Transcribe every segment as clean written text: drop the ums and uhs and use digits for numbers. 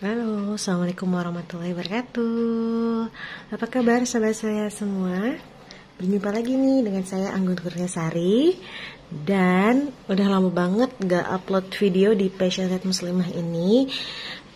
Halo, Assalamualaikum warahmatullahi wabarakatuh. Apa kabar sahabat saya semua? Berjumpa lagi nih dengan saya Anggun Kurniasari. Dan udah lama banget gak upload video di Passionate Muslimah ini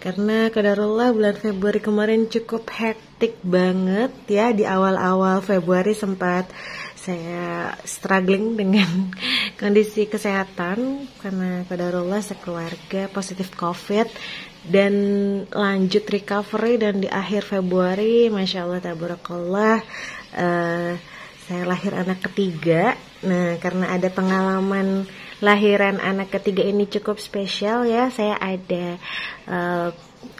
karena qadarullah bulan Februari kemarin cukup hektik banget ya. Di awal-awal Februari sempat saya struggling dengan kondisi kesehatan karena qadarullah sekeluarga positif COVID dan lanjut recovery, dan di akhir Februari Masya Allah tabarakallah saya lahir anak ketiga. Nah, karena ada pengalaman lahiran anak ketiga ini cukup spesial ya, saya ada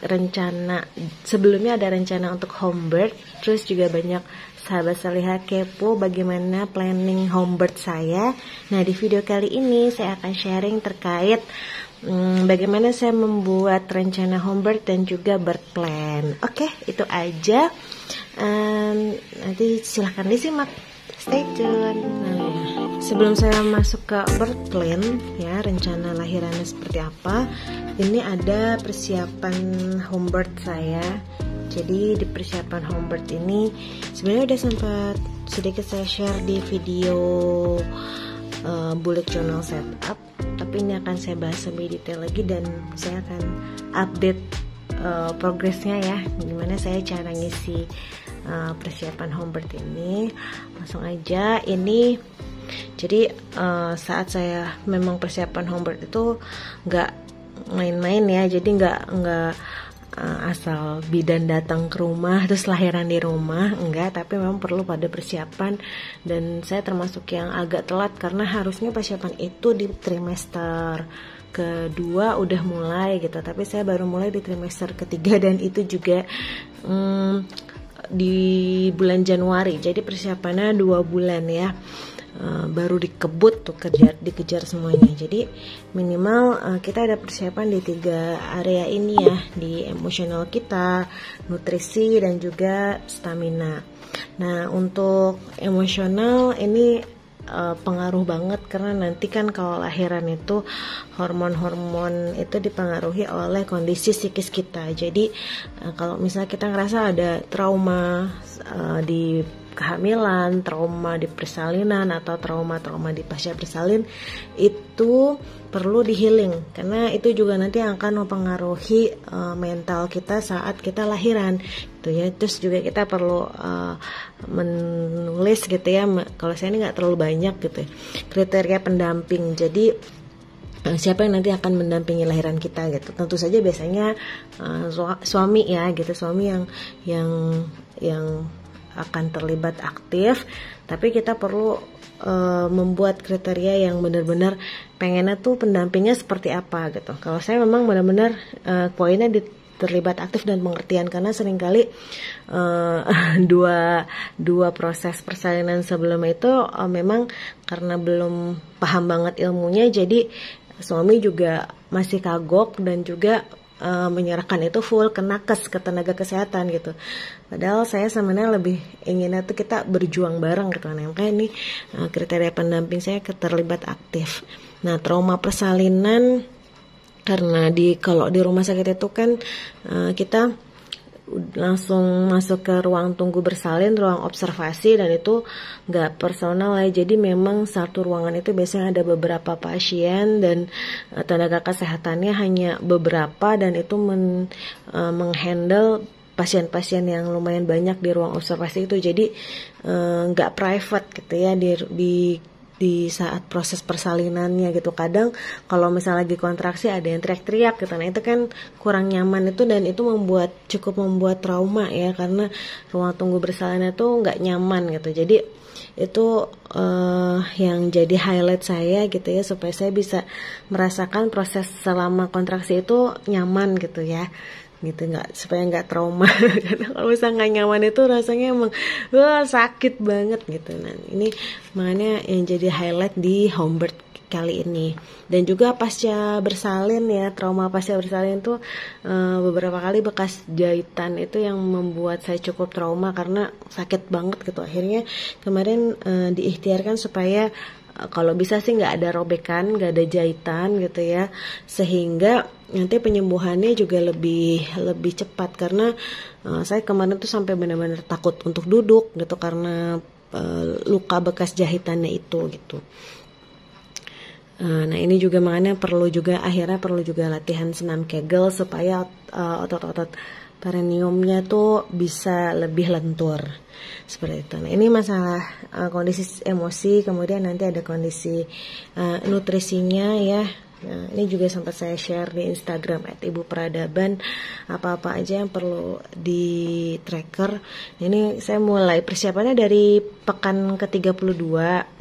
rencana, sebelumnya ada rencana untuk home birth. Terus juga banyak sahabat salihah kepo bagaimana planning home birth saya. Nah, di video kali ini saya akan sharing terkait bagaimana saya membuat rencana home birth dan juga birth plan. Oke, itu aja. Nanti silahkan disimak. Stay tune. Nah, sebelum saya masuk ke birth plan ya, rencana lahirannya seperti apa, ini ada persiapan home birth saya. Jadi di persiapan home birth ini sebenarnya udah sempat sedikit saya share di video bullet journal setup, tapi ini akan saya bahas lebih detail lagi dan saya akan update progresnya ya, gimana saya cara ngisi persiapan home birth ini. Langsung aja, ini jadi saat saya memang persiapan home birth itu nggak main-main ya, jadi nggak asal bidan datang ke rumah terus lahiran di rumah, enggak, tapi memang perlu pada persiapan. Dan saya termasuk yang agak telat karena harusnya persiapan itu di trimester kedua udah mulai gitu, tapi saya baru mulai di trimester ketiga dan itu juga di bulan Januari. Jadi persiapannya 2 bulan ya, baru dikebut tuh dikejar semuanya. Jadi minimal kita ada persiapan di 3 area ini ya, di emosional kita, nutrisi, dan juga stamina. Nah, untuk emosional ini pengaruh banget karena nanti kan kalau lahiran itu hormon-hormon itu dipengaruhi oleh kondisi psikis kita. Jadi kalau misalnya kita ngerasa ada trauma di kehamilan, trauma di persalinan, atau trauma-trauma di pasca bersalin, itu perlu di healing karena itu juga nanti akan mempengaruhi mental kita saat kita lahiran gitu ya. Terus juga kita perlu menulis gitu ya, kalau saya ini nggak terlalu banyak gitu ya, kriteria pendamping. Jadi siapa yang nanti akan mendampingi lahiran kita gitu. Tentu saja biasanya suami ya gitu, suami yang akan terlibat aktif, tapi kita perlu membuat kriteria yang benar-benar pengennya tuh pendampingnya seperti apa gitu. Kalau saya memang benar-benar poinnya terlibat aktif dan pengertian, karena seringkali dua proses persalinan sebelum itu memang karena belum paham banget ilmunya, jadi suami juga masih kagok dan juga menyerahkan itu full ke nakes, ke tenaga kesehatan gitu. Padahal saya sebenarnya lebih inginnya tuh kita berjuang bareng gitu. Nah, makanya ini kriteria pendamping saya terlibat aktif. Nah, trauma persalinan karena kalau di rumah sakit itu kan kita langsung masuk ke ruang tunggu bersalin, ruang observasi, dan itu nggak personal ya. Jadi memang satu ruangan itu biasanya ada beberapa pasien dan tenaga kesehatannya hanya beberapa, dan itu menghandle pasien-pasien yang lumayan banyak di ruang observasi itu. Jadi nggak private gitu ya di saat proses persalinannya gitu. Kadang kalau misalnya lagi kontraksi ada yang teriak-teriak gitu, nah itu kan kurang nyaman itu, dan itu cukup membuat trauma ya, karena ruang tunggu bersalinnya tuh nggak nyaman gitu. Jadi itu yang jadi highlight saya gitu ya, supaya saya bisa merasakan proses selama kontraksi itu nyaman gitu ya, gitu, supaya nggak trauma. Karena kalau misalnya nggak nyaman itu rasanya emang sakit banget gitu. Nah, ini makanya yang jadi highlight di home birth kali ini. Dan juga pasca bersalin ya, trauma pasca bersalin tuh beberapa kali bekas jahitan itu yang membuat saya cukup trauma karena sakit banget gitu. Akhirnya kemarin diikhtiarkan supaya kalau bisa sih nggak ada robekan, nggak ada jahitan gitu ya, sehingga nanti penyembuhannya juga lebih cepat. Karena saya kemarin tuh sampai benar-benar takut untuk duduk gitu karena luka bekas jahitannya itu gitu. Nah ini juga makanya akhirnya perlu juga latihan senam Kegel supaya otot-otot perineumnya tuh bisa lebih lentur seperti itu. Nah ini masalah kondisi emosi, kemudian nanti ada kondisi nutrisinya ya. Nah, ini juga sempat saya share di Instagram @ibuperadaban apa-apa aja yang perlu di tracker. Ini saya mulai persiapannya dari pekan ke-32.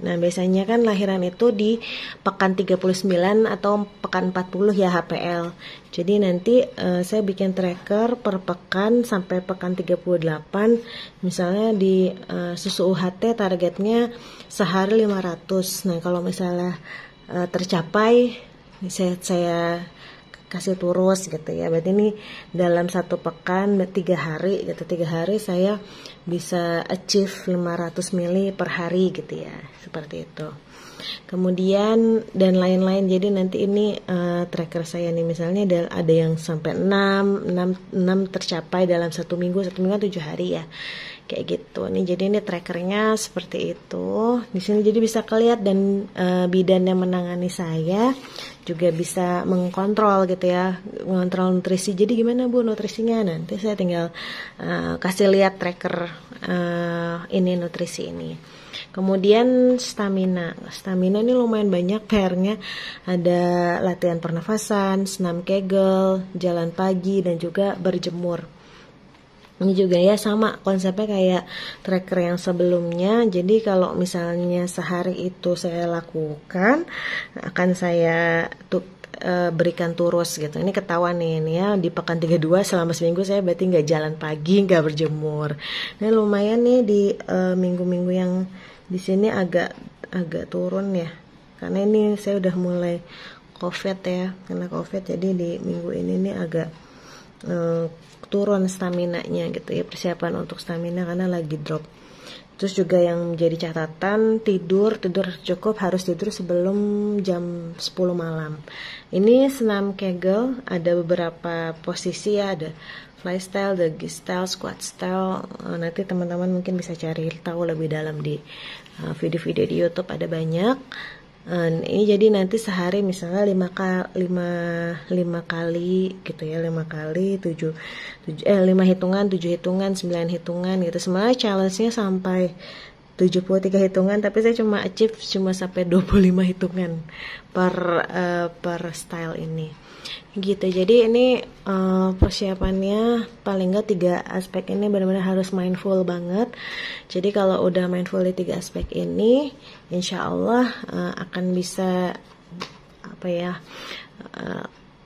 Nah, biasanya kan lahiran itu di pekan 39 atau pekan 40 ya HPL. Jadi nanti saya bikin tracker per pekan sampai pekan 38. Misalnya di susu UHT targetnya sehari 500. Nah, kalau misalnya tercapai saya kasih terus gitu ya. Berarti ini dalam satu pekan 3 hari gitu. 3 hari saya bisa achieve 500 ml per hari gitu ya. Seperti itu. Kemudian dan lain-lain. Jadi nanti ini tracker saya nih, misalnya ada yang sampai 6 tercapai dalam 1 minggu 7 hari ya. Kayak gitu nih. Jadi ini trackernya seperti itu. Di sini jadi bisa kelihatan, dan bidan yang menangani saya juga bisa mengkontrol gitu ya, mengontrol nutrisi. Jadi gimana Bu nutrisinya? Nanti saya tinggal kasih lihat tracker ini nutrisi ini. Kemudian stamina ini lumayan banyak PR-nya. Ada latihan pernafasan, senam Kegel, jalan pagi, dan juga berjemur. Ini juga ya sama konsepnya kayak tracker yang sebelumnya. Jadi kalau misalnya sehari itu saya lakukan, akan saya berikan terus gitu. Ini ketahuan nih ini ya, di pekan 32 selama seminggu saya berarti nggak jalan pagi, nggak berjemur. Nah lumayan nih di minggu-minggu yang di sini agak turun ya, karena ini saya udah mulai COVID ya, kena COVID. Jadi di minggu ini nih agak turun staminanya gitu ya, persiapan untuk stamina karena lagi drop. Terus juga yang menjadi catatan, tidur cukup, harus tidur sebelum jam 10 malam. Ini senam Kegel ada beberapa posisi ya, ada fly style, doggy style, squat style. Nanti teman-teman mungkin bisa cari tahu lebih dalam di video-video di YouTube, ada banyak. Ini jadi nanti sehari misalnya 5 kali gitu ya, 5 kali 5 hitungan, 7 hitungan, 9 hitungan gitu. Sebenarnya challenge-nya sampai 73 hitungan, tapi saya cuma achieve sampai 25 hitungan per style ini gitu. Jadi ini persiapannya paling nggak 3 aspek ini benar-benar harus mindful banget. Jadi kalau udah mindful di 3 aspek ini, insya Allah akan bisa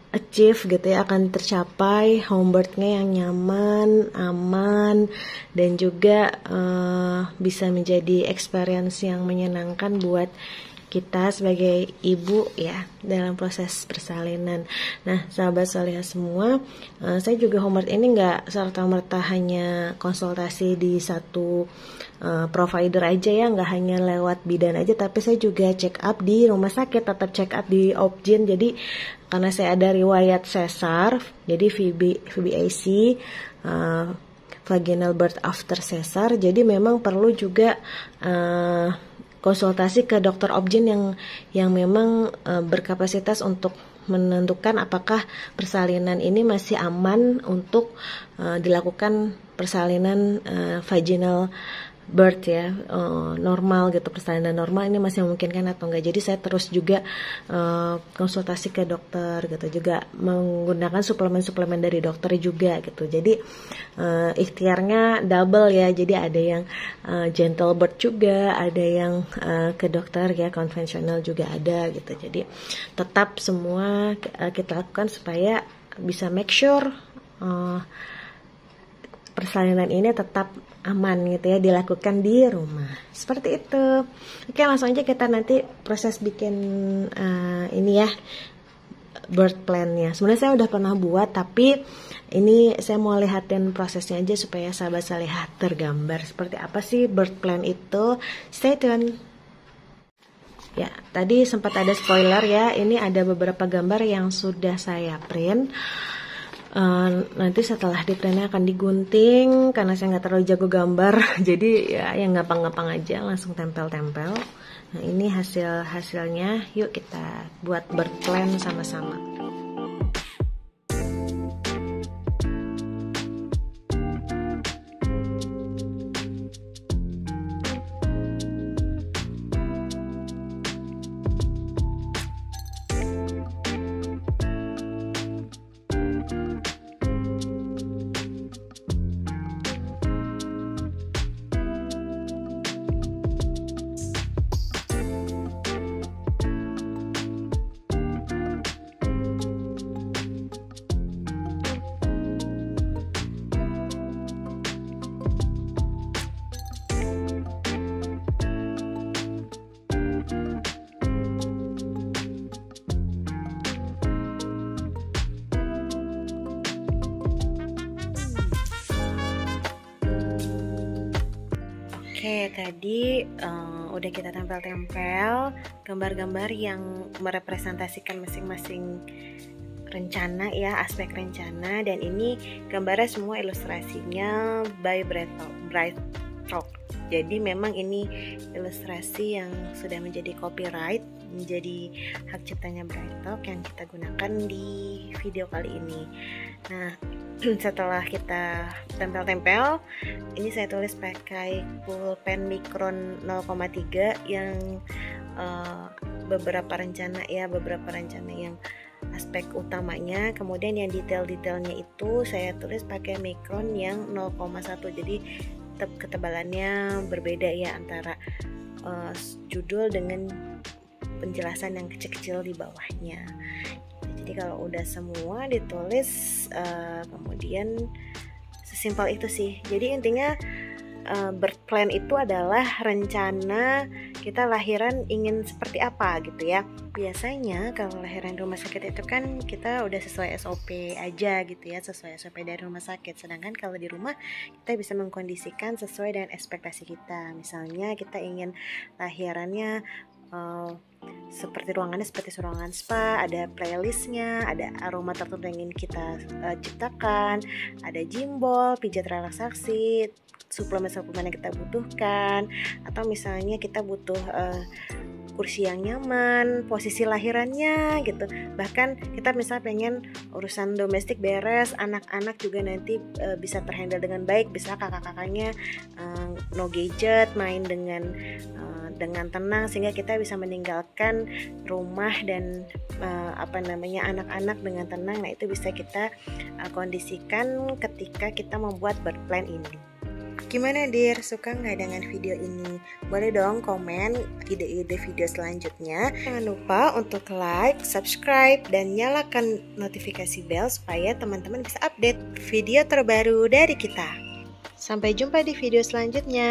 achieve gitu ya, akan tercapai homebirth-nya yang nyaman, aman, dan juga bisa menjadi experience yang menyenangkan buat kita sebagai ibu ya dalam proses persalinan. Nah sahabat salihah semua, saya juga homebirth ini nggak serta-merta hanya konsultasi di satu provider aja ya, nggak hanya lewat bidan aja, tapi saya juga check up di rumah sakit, tetap check up di Opjin. Jadi karena saya ada riwayat sesar, jadi VBAC, vaginal birth after sesar, jadi memang perlu juga konsultasi ke dokter Opjin yang memang berkapasitas untuk menentukan apakah persalinan ini masih aman untuk dilakukan persalinan vaginal birth ya, normal gitu, persalinan normal ini masih memungkinkan atau enggak. Jadi saya terus juga konsultasi ke dokter gitu, juga menggunakan suplemen-suplemen dari dokter juga gitu. Jadi ikhtiarnya double ya, jadi ada yang gentle birth juga, ada yang ke dokter ya konvensional juga ada gitu. Jadi tetap semua kita lakukan supaya bisa make sure persalinan ini tetap aman gitu ya, dilakukan di rumah. Seperti itu. Oke, langsung aja kita nanti proses bikin ini ya, birth plan-nya. Sebenarnya saya udah pernah buat, tapi ini saya mau lihatin prosesnya aja supaya sahabat salihah tergambar seperti apa sih birth plan itu. Stay tune. Ya, tadi sempat ada spoiler ya, ini ada beberapa gambar yang sudah saya print. Nanti setelah di printnya akan digunting, karena saya nggak terlalu jago gambar, jadi ya yang gampang-gampang aja, langsung tempel-tempel. Nah ini hasilnya, yuk kita buat berplan sama-sama. Oke, tadi udah kita tempel-tempel gambar-gambar yang merepresentasikan masing-masing rencana ya, aspek rencana, dan ini gambarnya semua ilustrasinya by BrightTalk. Jadi memang ini ilustrasi yang sudah menjadi copyright, menjadi hak ciptanya BrightTalk yang kita gunakan di video kali ini. Nah, setelah kita tempel-tempel, ini saya tulis pakai pulpen Micron 0,3 yang beberapa rencana yang aspek utamanya, kemudian yang detail-detailnya itu saya tulis pakai Micron yang 0,1, jadi ketebalannya berbeda ya antara judul dengan penjelasan yang kecil-kecil di bawahnya. Jadi kalau udah semua ditulis, kemudian sesimpel itu sih. Jadi intinya berplan itu adalah rencana kita lahiran ingin seperti apa gitu ya. Biasanya kalau lahiran di rumah sakit itu kan kita udah sesuai SOP aja gitu ya, sesuai SOP dari rumah sakit. Sedangkan kalau di rumah kita bisa mengkondisikan sesuai dengan ekspektasi kita. Misalnya kita ingin lahirannya seperti ruangan spa, ada playlistnya, ada aroma tertentu yang ingin kita ciptakan, ada gimbal, pijat relaksasi, suplemen-suplemen yang kita butuhkan, atau misalnya kita butuh kursi yang nyaman, posisi lahirannya gitu. Bahkan kita misalnya pengen urusan domestik beres, anak-anak juga nanti bisa terhandle dengan baik, bisa kakak-kakaknya no gadget, main dengan tenang, sehingga kita bisa meninggalkan rumah dan anak-anak dengan tenang. Nah itu bisa kita kondisikan ketika kita membuat birthplan ini. Gimana Dir, suka nggak dengan video ini? Boleh dong komen ide-ide video selanjutnya. Jangan lupa untuk like, subscribe, dan nyalakan notifikasi bell supaya teman-teman bisa update video terbaru dari kita. Sampai jumpa di video selanjutnya.